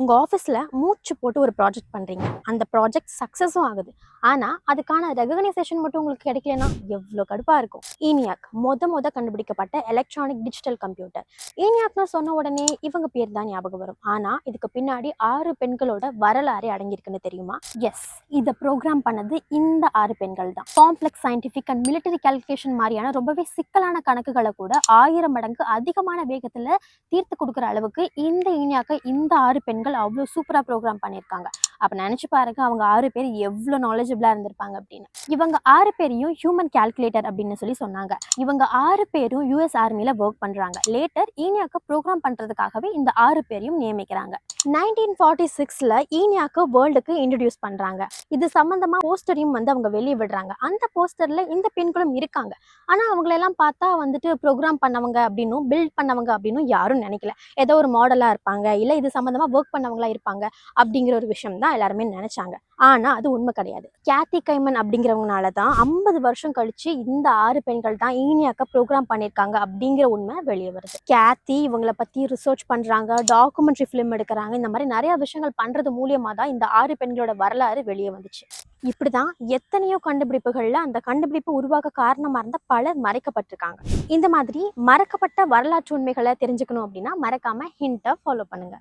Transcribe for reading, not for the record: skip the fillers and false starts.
உங்க ஆஃபீஸ்ல மூச்சு போட்டு ஒரு ப்ராஜெக்ட் பண்றீங்க. அந்த ப்ராஜெக்ட் சக்ஸஸும் ஆகுது. ஆனா அதுக்கான ரெகக்னைசேஷன் மட்டும் உங்களுக்கு கிடைக்கலனா எவ்வளோ கடுப்பா இருக்கும். ENIAC மொத கண்டுபிடிக்கப்பட்ட எலக்ட்ரானிக் டிஜிட்டல் கம்ப்யூட்டர். ENIACனு சொன்ன உடனே இவங்க பேர் தான் ஞாபகம் வரும். ஆனா இதுக்கு பின்னாடி 6 பெண்களோட வரலாறு அடங்கியிருக்குன்னு தெரியுமா? எஸ், இதை ப்ரோக்ராம் பண்ணது இந்த 6 பெண்கள் தான். Complex scientific and military calculation மாதிரியான ரொம்பவே சிக்கலான கணக்குகளை கூட 1000 மடங்கு அதிகமான வேகத்துல தீர்த்து கொடுக்குற அளவுக்கு இந்த ENIAC இந்த 6 பெண்கள் அவ்வளோ சூப்பரா ப்ரோக்ராம் பண்ணியிருக்காங்க. அப்ப நினைச்சு பாருங்க அவங்க 6 பேர் எவ்வளவு நாலேஜபிளா இருந்திருப்பாங்க அப்படின்னு. இவங்க 6 பேரையும் ஹியூமன் கால்குலேட்டர் அப்படின்னு சொல்லி சொன்னாங்க. இவங்க 6 பேரும் US ஆர்மில ஒர்க் பண்றாங்க. லேட்டர் ENIAC ப்ரோக்ராம் பண்றதுக்காகவே இந்த 6 பேரையும் நியமிக்கிறாங்க. 1946ல ENIAC வேர்ல்டுக்கு இன்ட்ரடியூஸ் பண்றாங்க. இது சம்பந்தமா போஸ்டரையும் அவங்க வெளியே விடுறாங்க. அந்த போஸ்டர்ல இந்த பெண்களும் இருக்காங்க. ஆனா அவங்களெல்லாம் பார்த்தா ப்ரோக்ராம் பண்ணவங்க அப்படின்னும் பில்ட் பண்ணவங்க அப்படின்னும் யாரும் நினைக்கல. ஏதோ ஒரு மாடலா இருப்பாங்க, இல்ல இது சம்பந்தமா ஒர்க் பண்ணவங்களா இருப்பாங்க அப்படிங்கிற ஒரு விஷயம் தான் எல்லாருமே நினைச்சாங்க. ஆனா அது உண்மை கிடையாது. கேத்தி கைமன் அப்படிங்கிறவங்கனால தான் 50 வருஷம் கழிச்சு இந்த 6 பெண்கள் தான் ENIAC ப்ரோக்ராம் பண்ணியிருக்காங்க அப்படிங்கிற உண்மை வெளியே வருது. கேத்தி இவங்களை பத்தி ரிசர்ச் பண்றாங்க, டாக்குமெண்ட்ரி ஃபிலிம் எடுக்கிறாங்க. இந்த மாதிரி நிறைய விஷயங்கள் பண்றது மூலியமா தான் இந்த 6 பெண்களோட வரலாறு வெளியே வந்துச்சு. இப்படிதான் எத்தனையோ கண்டுபிடிப்புகள்ல அந்த கண்டுபிடிப்பு உருவாக்க காரணமா இருந்த பலர் மறைக்கப்பட்டிருக்காங்க. இந்த மாதிரி மறைக்கப்பட்ட வரலாற்று உண்மைகளை தெரிஞ்சுக்கணும் அப்படின்னா மறக்காம ஹிண்ட்டை ஃபாலோ பண்ணுங்க.